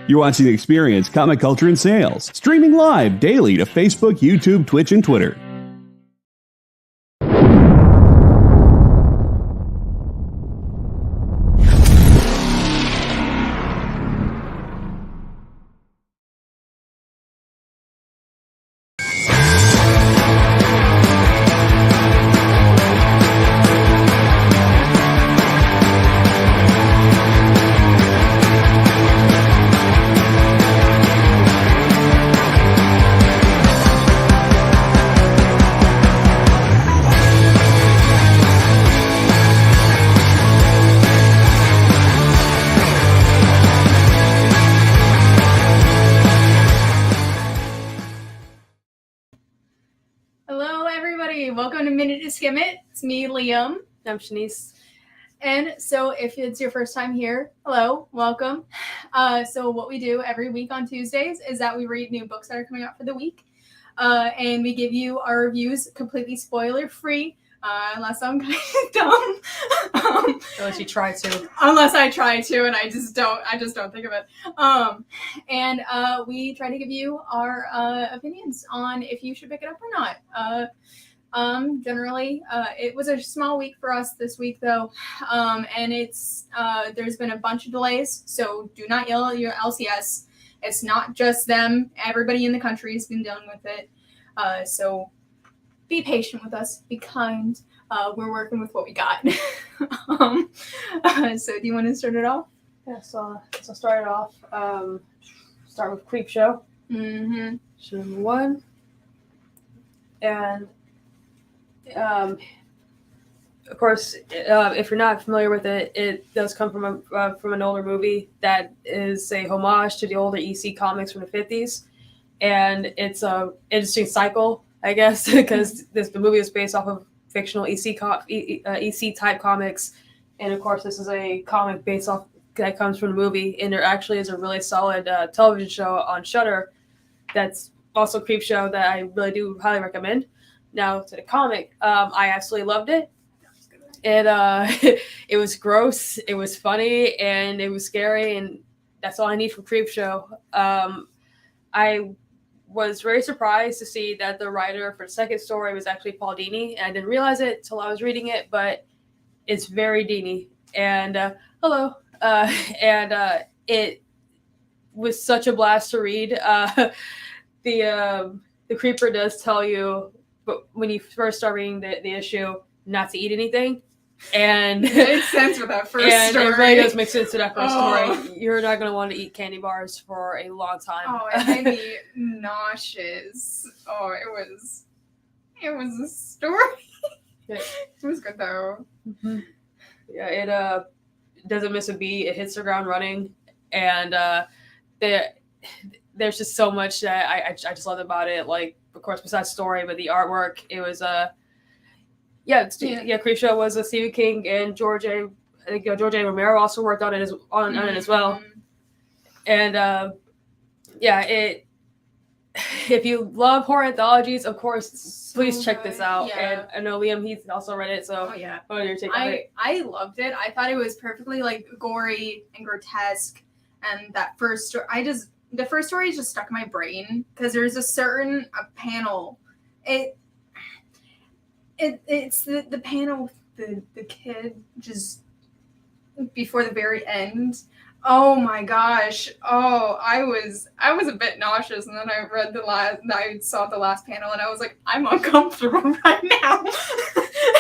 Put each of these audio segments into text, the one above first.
You're watching Experience Comic Culture and Sales, streaming live daily to Facebook, YouTube, Twitch, and Twitter. Welcome to Minute to Skim It. It's me, Liam. I'm Shanice. And so if it's your first time here, hello, welcome. So what we do every week on Tuesdays is that we read new books that are coming out for the week. And we give you our reviews completely spoiler-free, unless I'm kind of dumb. Unless you try to. Unless I try to, and I just don't think of it. And we try to give you our opinions on if you should pick it up or not. Generally, it was a small week for us this week, though, and it's there's been a bunch of delays, so do not yell at your LCS. It's not just them. Everybody in the country has been dealing with it, so be patient with us. Be kind. We're working with what we got. So do you want to start it off? Yeah, so start it off. Start with Creepshow. Mm-hmm. Show number 1. And of course, if you're not familiar with it, it does come from an older movie that is a homage to the older EC comics from the 50s, and it's a interesting cycle, I guess, because the movie is based off of fictional EC type comics, and of course, this is a comic based off that comes from the movie, and there actually is a really solid television show on Shudder that's also Creepshow that I really do highly recommend. Now to the comic, I absolutely loved it. It was gross, it was funny, and it was scary, and that's all I need from Creepshow. I was very surprised to see that the writer for the second story was actually Paul Dini, and I didn't realize it till I was reading it, but it's very Dini. And hello, and it was such a blast to read. The creeper does tell you, but when you first start reading the issue, not to eat anything, and it makes sense with that first story. It really does make sense to that first story. You're not going to want to eat candy bars for a long time. Oh, it made me nauseous. Oh, it was a story. Yeah. It was good though. Mm-hmm. Yeah, it doesn't miss a beat. It hits the ground running, and there's just so much that I just loved about it. Like, of course, besides story, but the artwork, it was Creepshow was a Stephen King and George A. Romero also worked on it as well. And if you love horror anthologies, of course, please check this out. Yeah. And I know Liam, he's also read it, so what are your take on it? I loved it. I thought it was perfectly like gory and grotesque, and that first story, the first story just stuck in my brain because there's a certain panel. It's the panel with the kid just before the very end. Oh my gosh. Oh, I was a bit nauseous, and then I saw the last panel, and I was like, I'm uncomfortable right now.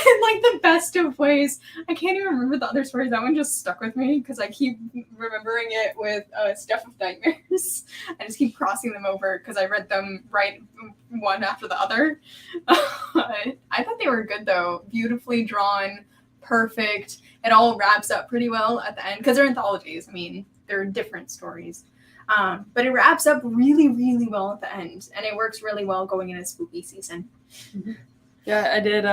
In like the best of ways. I can't even remember the other stories. That one just stuck with me because I keep remembering it with Stuff of Nightmares. I just keep crossing them over because I read them right one after the other. I thought they were good though. Beautifully drawn, perfect. It all wraps up pretty well at the end because they're anthologies. I mean, they're different stories. But it wraps up really, really well at the end, and it works really well going into spooky season. Mm-hmm. Yeah, I did.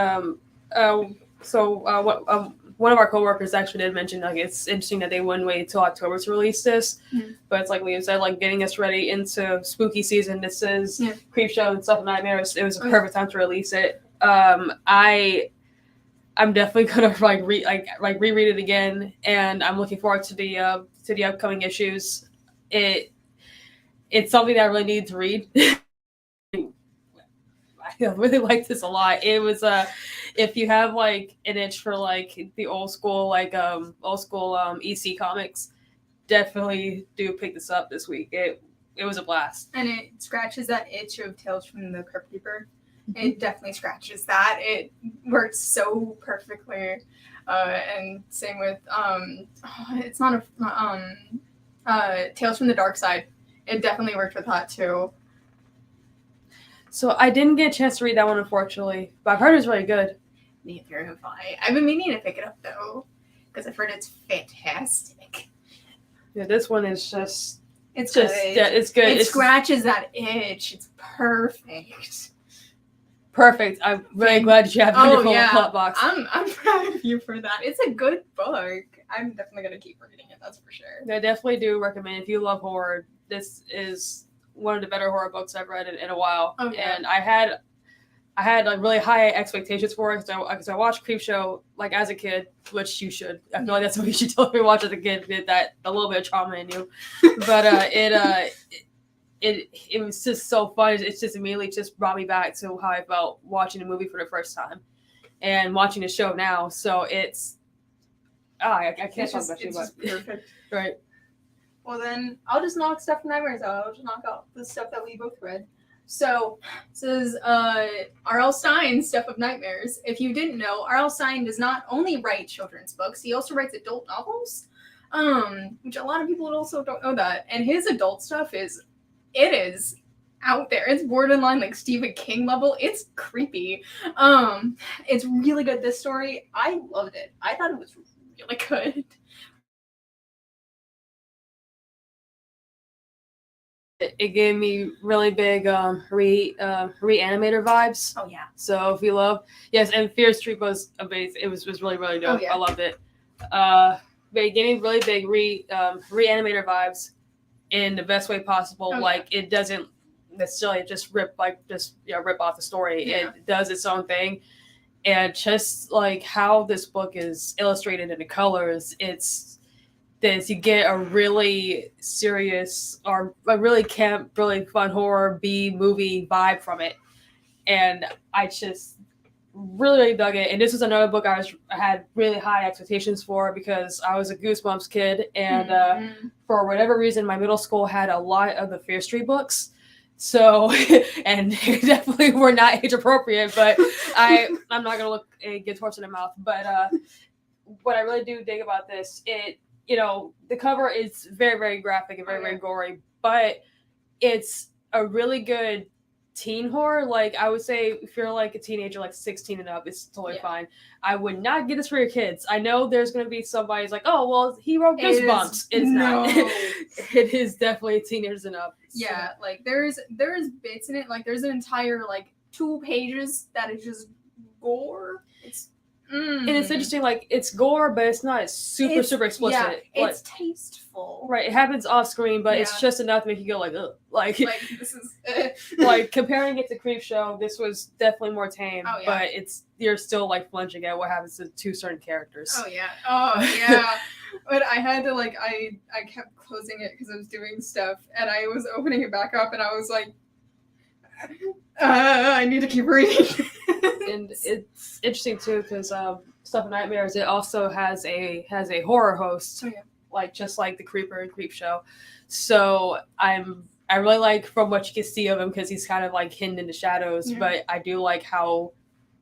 One of our coworkers actually did mention, like, it's interesting that they wouldn't wait until October to release this, but it's like Liam said, like, getting us ready into spooky season. This is Creepshow and Stuff of Nightmares. It was a perfect time to release it. I'm definitely gonna reread it again, and I'm looking forward to the upcoming issues. It it's something that I really need to read. I really like this a lot. It was if you have like an itch for like the old school EC comics, definitely do pick this up this week. It was a blast. And it scratches that itch of Tales from the Crypt Keeper. It definitely scratches that. It works so perfectly. And same with it's not a Tales from the Dark Side. It definitely worked with that too. So I didn't get a chance to read that one, unfortunately, but I've heard it's really good. Neither have I. I've been meaning to pick it up though, because I've heard it's fantastic. Yeah, this one is just it's good. Yeah, it's good. It scratches that itch. It's perfect. Perfect. I'm really glad that you have it in your plot box. I'm proud of you for that. It's a good book. I'm definitely gonna keep reading it. That's for sure. I definitely do recommend, if you love horror, this is one of the better horror books I've read in a while. Oh, yeah. And I had like really high expectations for it because I watched Creepshow like as a kid, which you should. I feel like that's what you should totally watch as a kid. Get that a little bit of trauma in you, but it was just so fun. It's just immediately just brought me back to how I felt watching a movie for the first time, and watching the show now. So it's I can't talk about it. It's perfect. Right. Well, then I'll just knock stuff from Nightmares out. I'll just knock out the stuff that we both read. So, this is R.L. Stine's Stuff of Nightmares. If you didn't know, R.L. Stine does not only write children's books, he also writes adult novels, which a lot of people also don't know that. And his adult stuff is out there. It's borderline like Stephen King level. It's creepy. It's really good. This story, I loved it. I thought it was really good. It gave me really big Reanimator vibes. Oh yeah. So if you love, yes, and Fear Street was amazing. It was really dope. Oh, yeah. I loved it. But it gave me really big Reanimator vibes in the best way possible. Oh, like it doesn't necessarily just rip off the story. Yeah. It does its own thing, and just like how this book is illustrated in the colors, you get a really serious or a really camp, really fun horror B movie vibe from it, and I just really dug it. And this was another book I had really high expectations for because I was a Goosebumps kid, and for whatever reason, my middle school had a lot of the Fear Street books. So, and they definitely were not age appropriate, but I'm not gonna look a good horse in the mouth. But what I really do dig about this, the cover is very, very graphic and very, very gory, but it's a really good teen horror. Like I would say, if you're like a teenager, like 16 and up, it's totally fine. I would not get this for your kids. I know there's going to be somebody who's like, oh, well, he wrote Goosebumps. It's not. It is definitely teenagers and up. Yeah, like there's bits in it. Like there's an entire like 2 pages that is just gore. And it's interesting, like, it's gore, but it's not super explicit. Yeah, it's tasteful. Right, it happens off screen, but it's just enough to make you go, like, ugh. Like this is... like, comparing it to Creepshow, this was definitely more tame, but you're still, like, flinching at what happens to 2 certain characters. Oh, yeah. But I had to, like, I kept closing it because I was doing stuff, and I was opening it back up, and I was like, I need to keep reading. And it's interesting too because Stuff of Nightmares, it also has a horror host, like just like the Creeper and Creepshow. So I really like from what you can see of him because he's kind of like hidden in the shadows, but I do like how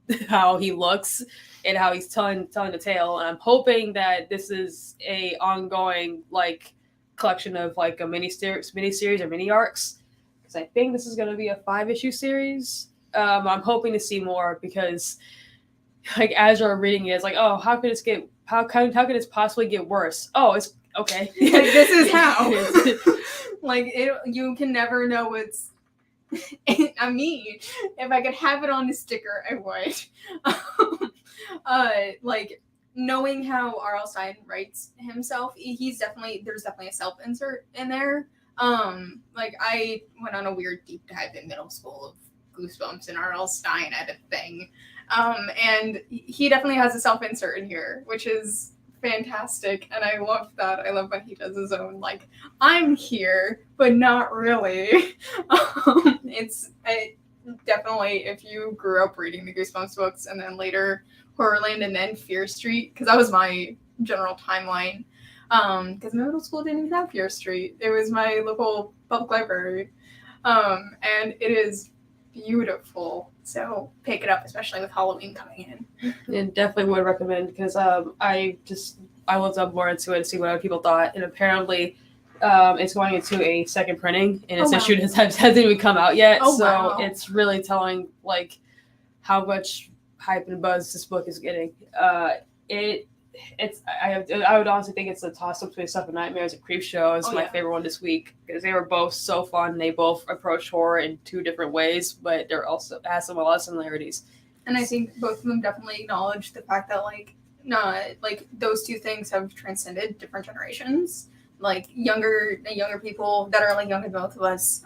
he looks and how he's telling the tale. And I'm hoping that this is a ongoing like collection of like a mini-series or mini arcs. Because I think this is going to be a 5-issue series. I'm hoping to see more because, like, as you're reading it, it's like, oh, how could this possibly get worse? Oh, it's okay. Like, this is how. Like, you can never know what's. I mean, if I could have it on a sticker, I would. Like, knowing how R.L. Stine writes himself, there's definitely a self-insert in there. Like I went on a weird deep dive in middle school of Goosebumps and R.L. Stine at a thing. And he definitely has a self-insert in here, which is fantastic, and I love that. I love when he does his own, like, I'm here, but not really. Definitely, if you grew up reading the Goosebumps books and then later Horrorland and then Fear Street, because that was my general timeline, because middle school didn't even have Fear Street. It was my local public library, and it is beautiful. So pick it up, especially with Halloween coming in. And definitely would recommend, because I looked up more into it to see what other people thought, and apparently it's going into a second printing, and its issue hasn't even come out yet. It's really telling like how much hype and buzz this book is getting. I would honestly think it's a toss up between Stuff and Nightmares and Creepshow is my favorite one this week, because they were both so fun. They both approach horror in two different ways, but they're also has a lot of similarities. And I think both of them definitely acknowledge the fact that those two things have transcended different generations. Like younger people that are like younger than both of us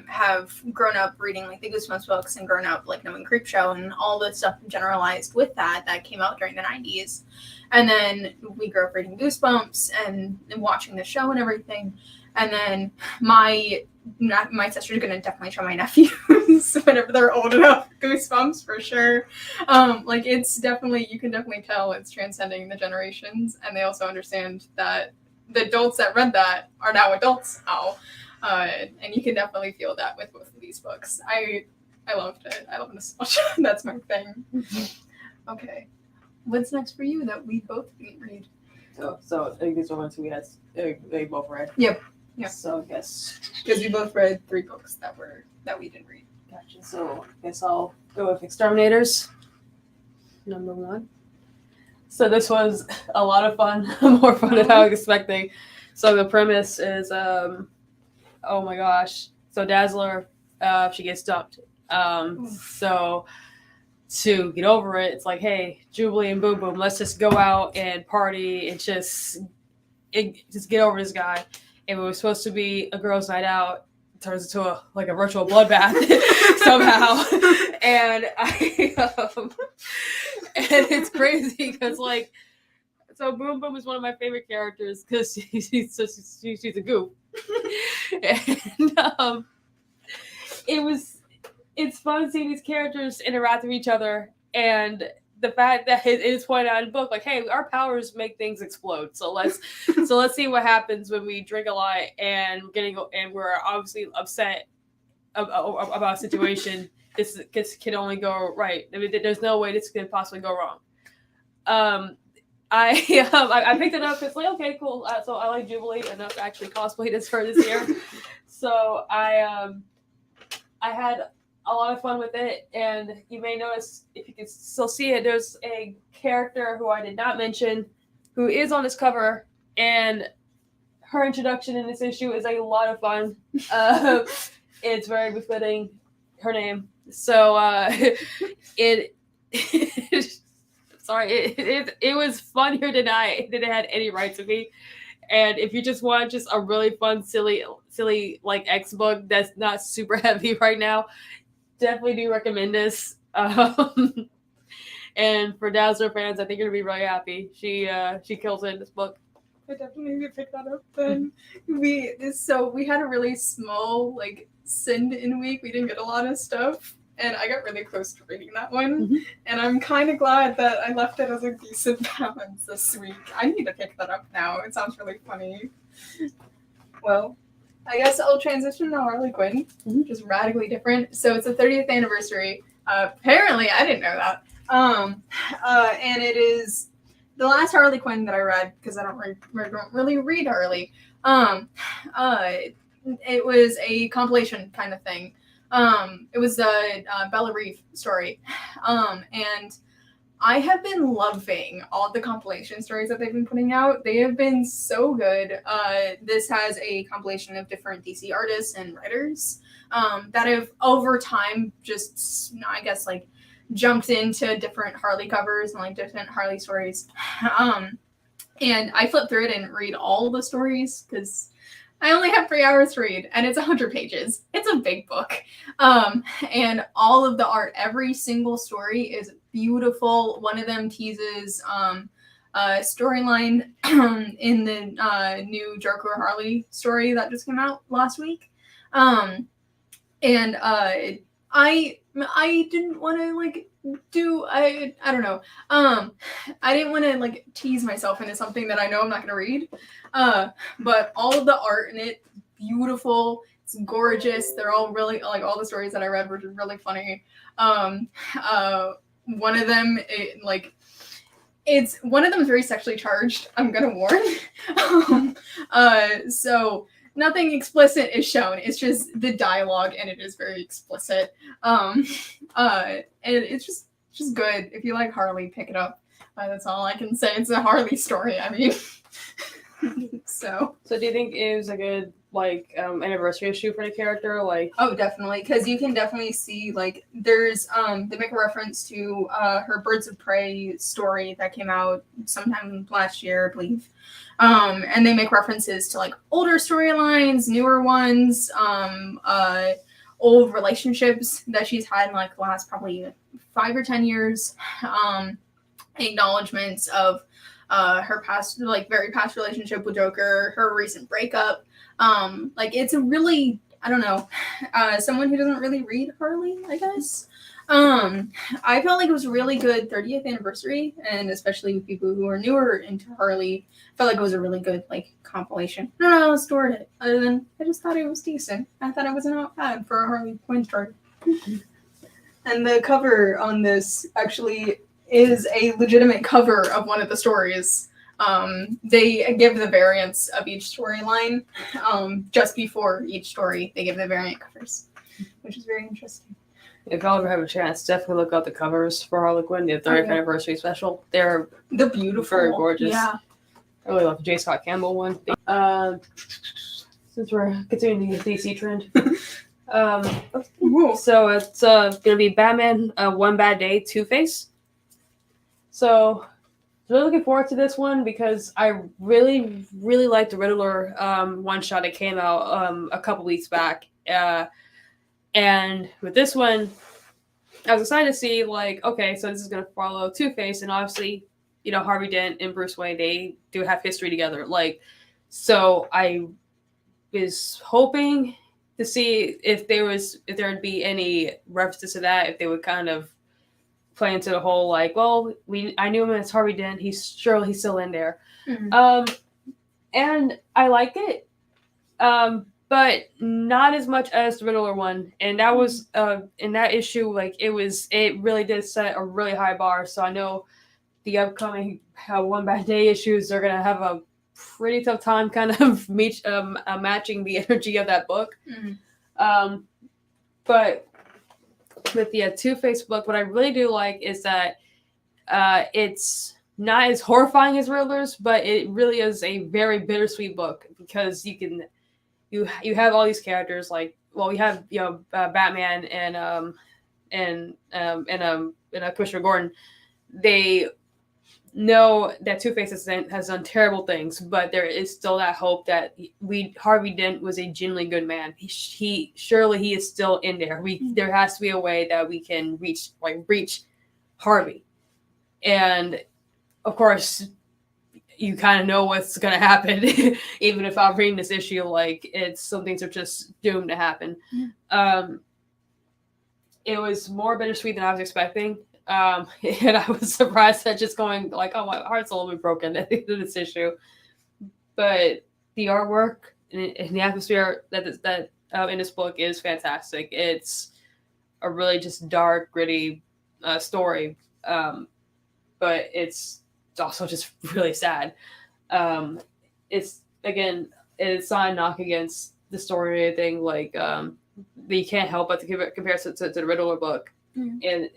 have grown up reading like the Goosebumps books and grown up like knowing Creepshow and all the stuff generalized with that came out during the 90s. And then we grew up reading Goosebumps and watching the show and everything. And then my sister's going to definitely show my nephews whenever they're old enough Goosebumps for sure. It's definitely, you can definitely tell it's transcending the generations. And they also understand that the adults that read that are now adults now. And you can definitely feel that with both of these books. I loved it. I love nostalgia. That's my thing. Okay. What's next for you that we both didn't read? So I think these are ones they both read. Yep. Yeah. So I guess because we both read 3 books that we didn't read. Gotcha. So I guess I'll go with Exterminators, number 1. So this was a lot of fun, more fun than I was expecting. So the premise is, oh my gosh. So Dazzler, she gets dumped. So to get over it, it's like, hey, Jubilee and Boom Boom, let's just go out and party and just get over this guy. And it was supposed to be a girls' night out. It turns into a virtual bloodbath somehow. And and it's crazy because so Boom Boom is one of my favorite characters because she's a goof. And it's fun seeing these characters interact with each other, and the fact that it is pointed out in the book, like, hey, our powers make things explode. So let's see what happens when we drink a lot and we're obviously upset about a situation. This can only go right. I mean, there's no way this can possibly go wrong. I picked it up. It's like, okay, cool. So I like Jubilee enough to actually cosplay this for this year. So I had a lot of fun with it, and you may notice, if you can still see it, there's a character who I did not mention who is on this cover, and her introduction in this issue is a lot of fun. It's very befitting her name. So it was funnier than it had any right to be. And if you just want just a really fun, silly like X book that's not super heavy right now, definitely do recommend this. And for Dazzler fans, I think you're gonna be really happy. She kills it in this book. I definitely need to pick that up then. We had a really small send-in week. We didn't get a lot of stuff, and I got really close to reading that one. Mm-hmm. And I'm kind of glad that I left it as a decent balance this week. I need to pick that up now. It sounds really funny. Well, I guess I'll transition to Harley Quinn, which is radically different. So it's the 30th anniversary. Apparently, I didn't know that. And it is the last Harley Quinn that I read, because I don't really read Harley. It was a compilation kind of thing. It was a Bella Reeve story. And I have been loving all the compilation stories that they've been putting out. They have been so good. This has a compilation of different DC artists and writers that have over time just, I guess, jumped into different Harley covers and different Harley stories. And I flipped through it and read all the stories because I only have 3 hours to read, and it's 100 pages. It's a big book. And all of the art, every single story is beautiful. One of them teases storyline in the new Joker Harley story that just came out last week. And I didn't want to like I don't know. I didn't want to like tease myself into something that I know I'm not gonna read. But all of the art in it, beautiful. It's gorgeous. They're all really like all the stories that I read were really funny. One of them, one of them is very sexually charged. I'm gonna warn. So nothing explicit is shown. It's just the dialogue, and it is very explicit. And it's just good. If you like Harley, pick it up. That's all I can say. It's a Harley story. I mean, so do you think it was a good anniversary issue for the character? Oh, definitely, because you can definitely see there's they make a reference to her Birds of Prey story that came out sometime last year, I believe. And they make references to older storylines, newer ones, old relationships that she's had in the last probably 5 or 10 years. Acknowledgments of her past, very past relationship with Joker, her recent breakup. It's a really, I don't know, someone who doesn't really read Harley, I guess. I felt like it was a really good 30th anniversary, and especially with people who are newer into Harley, I felt like it was a really good compilation. I don't know how to store it, other than I just thought it was decent. I thought it was not bad for a Harley Quinn story. And the cover on this actually is a legitimate cover of one of the stories. They give the variants of each storyline just before each story. They give the variant covers, which is very interesting. If y'all ever have a chance, definitely look out the covers for Harley Quinn, the 30th anniversary special. They're beautiful, very gorgeous. Yeah, I really love the J. Scott Campbell one. Since we're continuing the DC trend, so it's gonna be Batman, One Bad Day, Two-Face. So, really looking forward to this one because I really, really liked the Riddler one shot that came out a couple weeks back. And with this one, I was excited to see okay, so this is going to follow Two-Face, and obviously, Harvey Dent and Bruce Wayne, they do have history together. So I was hoping to see if there would be any references to that, if they would kind of play into the whole I knew him as Harvey Dent. He's still in there. Mm-hmm. And I liked it. But not as much as the Riddler one. And that was in that issue, it really did set a really high bar. So I know the upcoming One Bad Day issues are gonna have a pretty tough time kind of matching the energy of that book. Mm-hmm. But with the Two-Face book, what I really do like is that it's not as horrifying as Riddler's, but it really is a very bittersweet book because you have all these characters we have Batman and Commissioner Gordon. They know that Two-Face has done terrible things, but there is still that hope that Harvey Dent was a genuinely good man. He surely is still in there. There has to be a way that we can reach Harvey, and of course, you kind of know what's going to happen, even if I'm reading this issue, some things are just doomed to happen. Mm-hmm. It was more bittersweet than I was expecting. And I was surprised at just going oh, my heart's a little bit broken at the end of this issue. But the artwork and the atmosphere that in this book is fantastic. It's a really just dark, gritty story. But it's also just really sad. It's not a knock against the story or anything. You can't help but to compare it to the Riddler book. Mm-hmm. And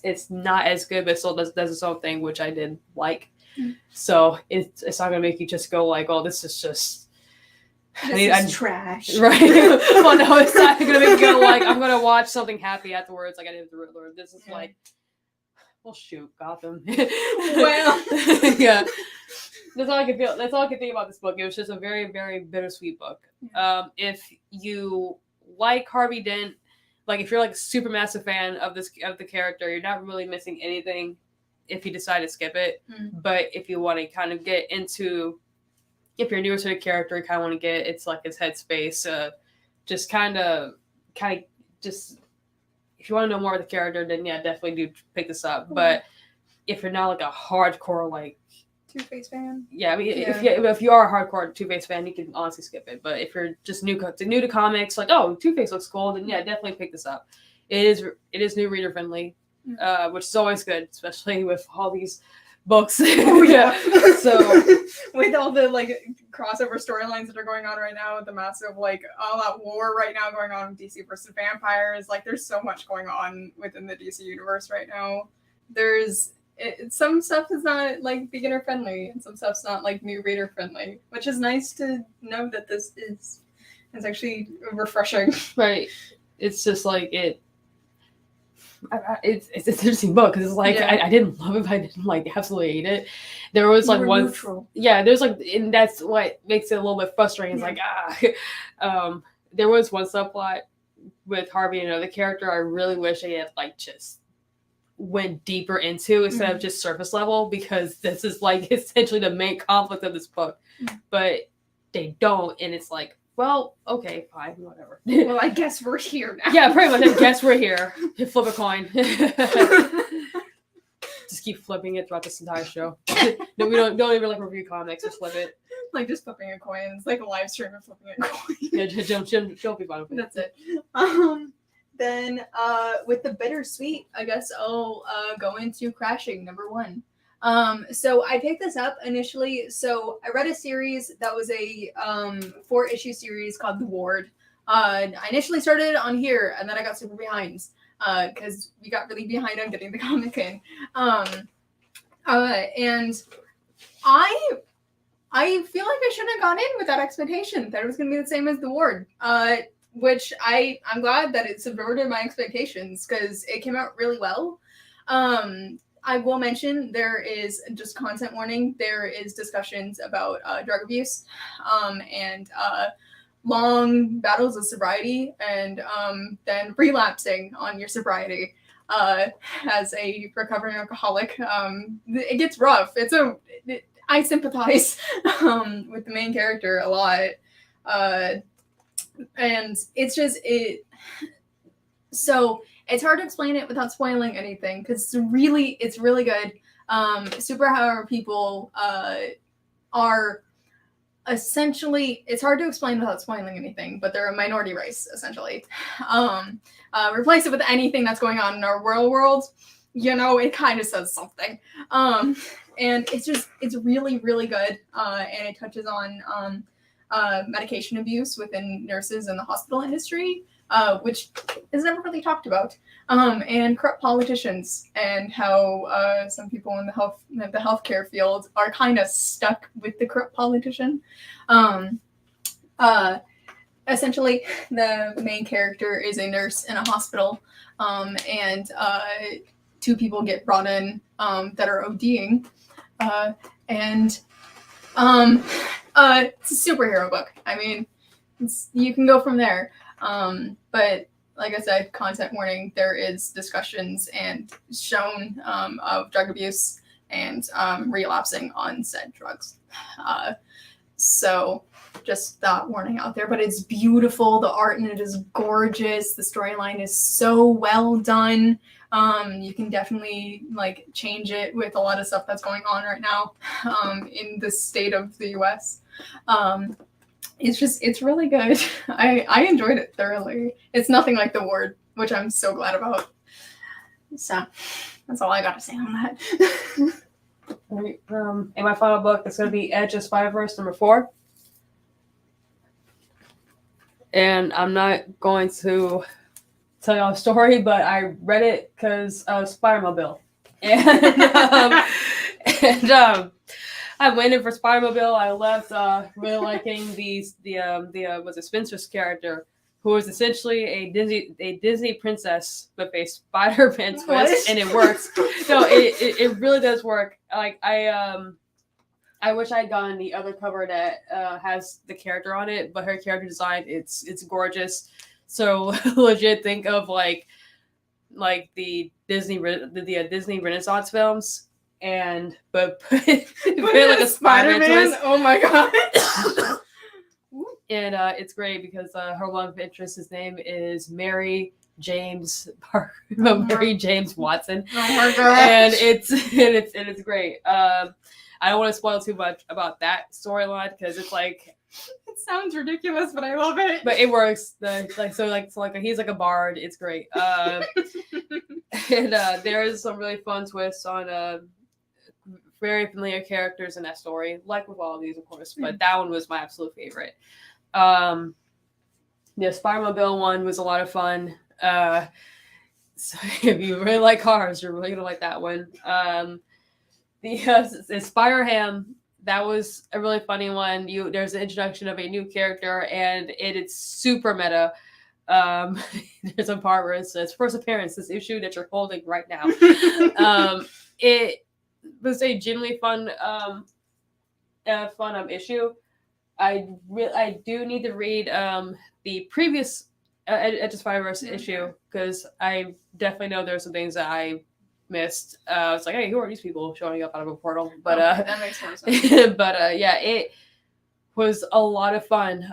it's not as good, but it still does its own thing, which I did like. Mm-hmm. So it's not gonna make you just go oh, this is just trash, right? Well, no, it's not gonna make you go I'm gonna watch something happy afterwards, I did with the Riddler. This is well, shoot, Gotham. Well, yeah. That's all I can feel. That's all I can think about this book. It was just a very, very bittersweet book. If you like Harvey Dent, if you're a super massive fan of the character, you're not really missing anything. if you decide to skip it. But if you want to kind of get into, if you're newer to the character, kind of want to get it's like his headspace, just kind of just if you want to know more of the character, then yeah, definitely do pick this up. But if you're not like a hardcore like Two-Face fan, yeah, I mean if you are a hardcore Two-Face fan, you can honestly skip it. But if you're just new to comics, like oh Two-Face looks cool, then yeah, definitely pick this up. It is new reader friendly, which is always good, especially with all these books. Oh yeah. So with all the like crossover storylines that are going on right now, with the massive like all that war right now going on with DC versus vampires, like there's so much going on within the DC universe right now. There's some stuff is not like beginner friendly, and some stuff's not like new reader friendly, which is nice to know that this is. It's actually refreshing. Right. It's just like it's an interesting book because it's like I didn't love it, but I didn't like absolutely hate it. There was like one, there's like, and that's what makes it a little bit frustrating. It's like there was one subplot with Harvey and another character. I really wish they had like just went deeper into instead of just surface level, because this is like essentially the main conflict of this book, but they don't, and it's like, well, okay, fine, whatever. Well, I guess we're here now. Yeah, pretty much. I guess we're here. Flip a coin. Just keep flipping it throughout this entire show. No, we don't even like review comics. Just flip it. Like just flipping a coin. It's like a live stream of flipping a coin. Yeah, jump be fun with it. That's it. Then with the bittersweet, I guess I'll go into Crashing #1. So I picked this up initially. So I read a series that was a 4-issue series called The Ward. I initially started on here, and then I got super behind because we got really behind on getting the comic in. And I feel like I shouldn't have gone in with that expectation that it was going to be the same as The Ward. Which I'm glad that it subverted my expectations because it came out really well. I will mention there is just content warning. There is discussions about drug abuse and long battles of sobriety and then relapsing on your sobriety as a recovering alcoholic. It gets rough. I sympathize with the main character a lot. And it's just so it's hard to explain it without spoiling anything because it's really good. Superpower people are essentially, it's hard to explain without spoiling anything, but they're a minority race essentially. Replace it with anything that's going on in our real world, it kind of says something. And it's really good, and it touches on medication abuse within nurses in the hospital industry, which is never really talked about, and corrupt politicians, and how some people in the healthcare field are kind of stuck with the corrupt politician. Essentially, the main character is a nurse in a hospital, and 2 people get brought in that are ODing, and it's a superhero book. I mean, you can go from there. But like I said, content warning, there is discussions and shown of drug abuse and relapsing on said drugs. So just that warning out there. But it's beautiful. The art in it is gorgeous. The storyline is so well done. You can definitely change it with a lot of stuff that's going on right now in the state of the US. It's really good. I enjoyed it thoroughly. It's nothing like The Ward, which I'm so glad about. So that's all I got to say on that. All right, and my final book is going to be Edge of Spider-Verse #4. And I'm not going to tell y'all a story, but I read it because of Spider-Mobile. And I went in for Spider-Mobile. I left really liking was it Spencer's character, who was essentially a Disney princess with a Spider-Man twist, and it works. No, it really does work. Like I wish I'd gotten the other cover that has the character on it, but her character design, it's gorgeous. So legit think of like the Disney Renaissance films, but But like a Spider-Man twist. Oh my god. And it's great because her love interest, his name is Mary James Watson. Oh my gosh. And it's great. I don't want to spoil too much about that storyline because it's like It sounds ridiculous, but I love it. but it works. He's like a bard. It's great. And there is some really fun twists on very familiar characters in that story, like with all of these, of course. But that one was my absolute favorite. The Spider-Mobile one was a lot of fun. So if you really like cars, you're really gonna like that one. The Spider-Ham, that was a really funny one. There's an introduction of a new character, and it's super meta. There's a part where it says first appearance, this issue that you're holding right now. It was a genuinely fun issue. I do need to read the previous Edge of Spider-Verse issue because I definitely know there's some things that I missed. It's like, hey, who are these people showing up out of a portal? But that makes more sense. But yeah, it was a lot of fun.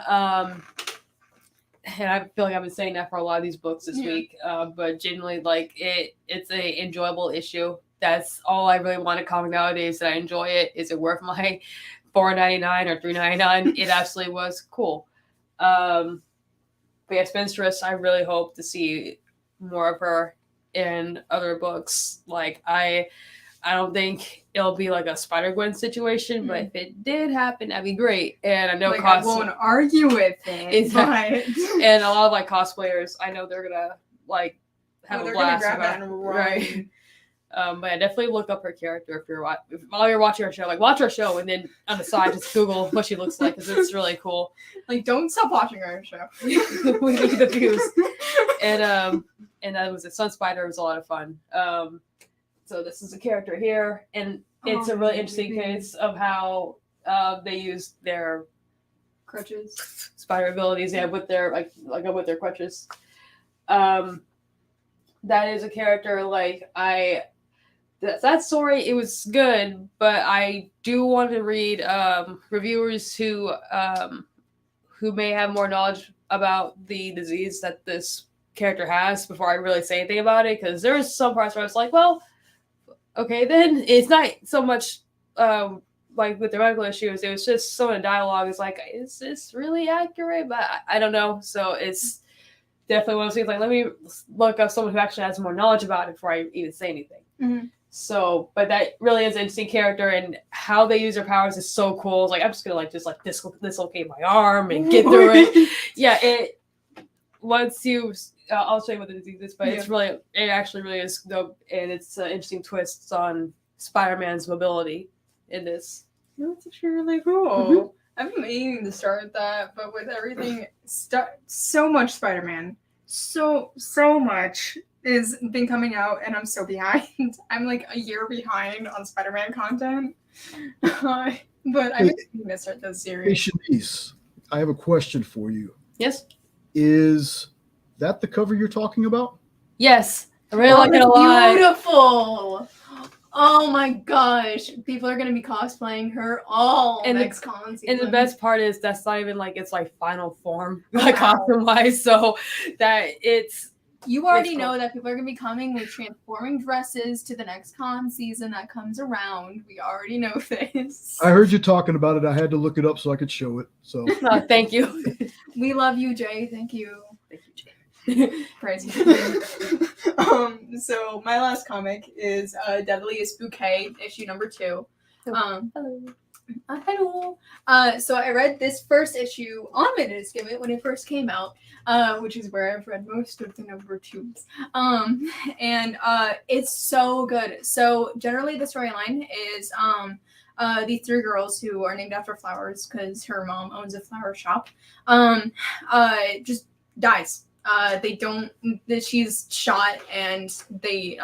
And I feel like I've been saying that for a lot of these books this week. But genuinely, like it's a enjoyable issue. That's all I really want a comic nowadays. That I enjoy it. Is it worth my $4.99 or $3.99? It absolutely was cool. But yeah, Spinstress, I really hope to see more of her in other books. Like I don't think it'll be like a Spider-Gwen situation, but if it did happen, that'd be great. And I know I won't argue with it. But... and a lot of like cosplayers, I know they're gonna like have a blast about it. Right. But yeah, definitely look up her character while you're watching our show. Like watch our show and then on the side just Google what she looks like because it's really cool. Like don't stop watching our show. We need the views. And that was a Sun Spider. It was a lot of fun. So this is a character here, and it's a really interesting case of how they use their crutches, spider abilities. Yeah, with their with their crutches. That is a character that story. It was good, but I do want to read reviewers who may have more knowledge about the disease that this character has before I really say anything about it. Because there's some parts where I was like, well. Okay, then it's not so much like with the medical issues. It was just some of the dialogue is like, is this really accurate? But I don't know. So it's definitely one of those things like, let me look up someone who actually has more knowledge about it before I even say anything. Mm-hmm. So, but that really is an interesting character, and how they use their powers is so cool. It's like I'm just gonna dislocate my arm and get through it. Yeah, it once you. I'll show you what the disease is, but it actually really is dope, and it's interesting twists on Spider-Man's mobility in this. That's actually really cool. Mm-hmm. I've been meaning to start that, but with everything, so much Spider-Man, so much has been coming out, and I'm so behind. I'm like a year behind on Spider-Man content, but I'm excited to start this series. Hey, Shanice, I have a question for you. Yes? Is that the cover you're talking about? Yes. I really like it a lot. Beautiful. Oh my gosh. People are going to be cosplaying her all next con season. And the best part is that's not even like it's like final form, like costume-wise. So that you already know that people are going to be coming with transforming dresses to the next con season that comes around. We already know this. I heard you talking about it. I had to look it up so I could show it. So thank you. We love you, Jay. Thank you. Thank you, Jay. Praise. So my last comic is Deadliest Bouquet, issue number 2. Hello. So I read this first issue on Minute To Skim It when it first came out, which is where I've read most of the number 2s. And it's so good. So generally the storyline is these 3 girls who are named after flowers because her mom owns a flower shop. Just dies. She's shot, and the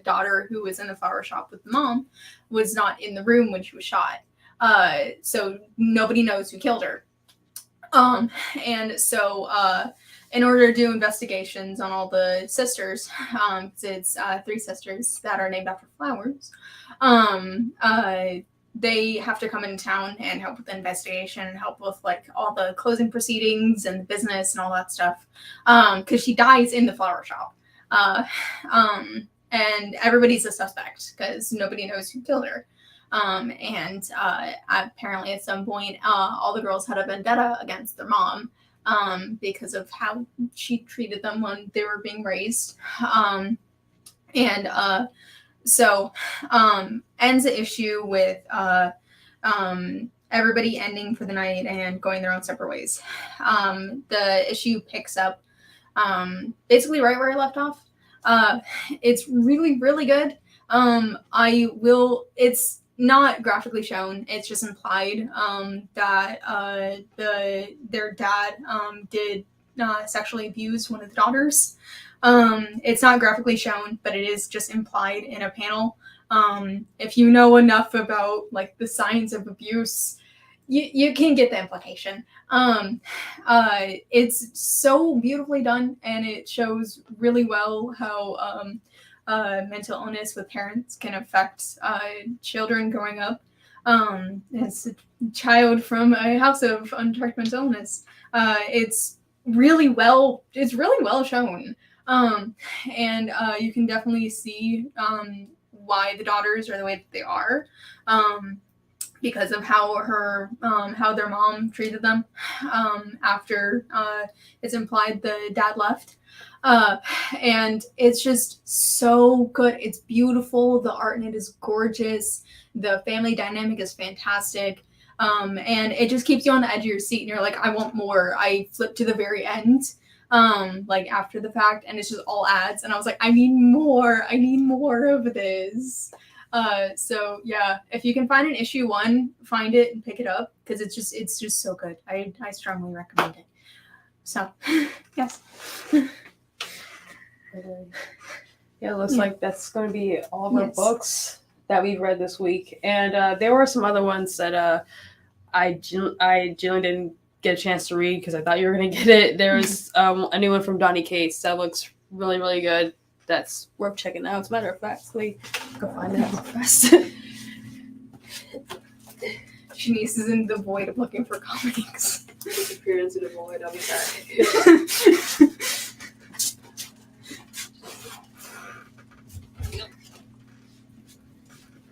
daughter who was in the flower shop with the mom was not in the room when she was shot. So nobody knows who killed her. And so in order to do investigations on all the sisters, it's 3 sisters that are named after flowers. They have to come into town and help with the investigation and help with like all the closing proceedings and the business and all that stuff. Because she dies in the flower shop. And everybody's a suspect because nobody knows who killed her. And apparently at some point, all the girls had a vendetta against their mom because of how she treated them when they were being raised. So ends the issue with everybody ending for the night and going their own separate ways. The issue picks up basically right where I left off. It's really, really good. It's not graphically shown. It's just implied that their dad did sexually abuse one of the daughters. It's not graphically shown, but it is just implied in a panel. If you know enough about like the science of abuse, you can get the implication. It's so beautifully done, and it shows really well how mental illness with parents can affect children growing up. As a child from a house of unchecked mental illness, it's really well shown. And you can definitely see why the daughters are the way that they are, because of how their mom treated them after it's implied the dad left. And it's just so good. It's beautiful. The art in it is gorgeous. The family dynamic is fantastic. And it just keeps you on the edge of your seat, and you're like, I want more. I flipped to the very end, like after the fact, and it's just all ads, and I was like, I need more of this. So yeah, if you can find an issue 1, find it and pick it up, because it's just so good. I strongly recommend it. So yes. Yeah, it looks like that's going to be all of our books that we've read this week, and there were some other ones that I generally didn't get a chance to read because I thought you were going to get it. There's a new one from Donny Cates that looks really, really good. That's worth checking out. As a matter of fact, let me go find that real fast. Shanice is in the void of looking for comics. Disappearance in the void. I'll be back.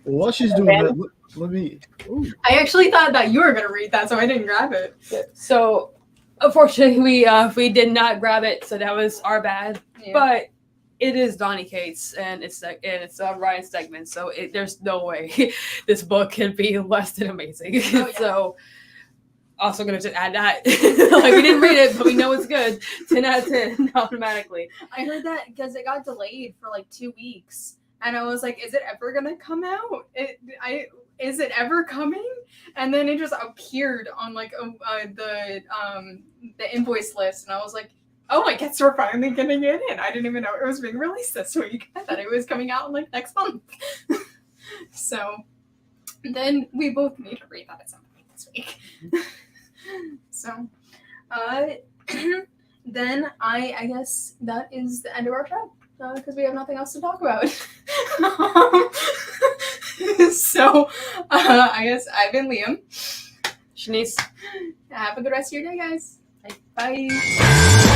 While she's doing that, let me. Ooh. I actually thought that you were going to read that, so I didn't grab it. So, unfortunately, we did not grab it, so that was our bad. Yeah. But it is Donny Cates, and it's Ryan Stegman, so there's no way this book can be less than amazing. Oh, yeah. So, also going to just add that. Like, we didn't read it, but we know it's good. 10 out of 10 automatically. I heard that because it got delayed for like 2 weeks. And I was like, is it ever going to come out? Is it ever coming? And then it just appeared on like the invoice list. And I was like, oh, I guess we're finally getting it in. I didn't even know it was being released this week. I thought it was coming out like next month. So then we both need to read that at some point this week. So then I guess that is the end of our show. Because we have nothing else to talk about. So, I guess I've been Liam. Shanice. Have a good rest of your day, guys. Bye.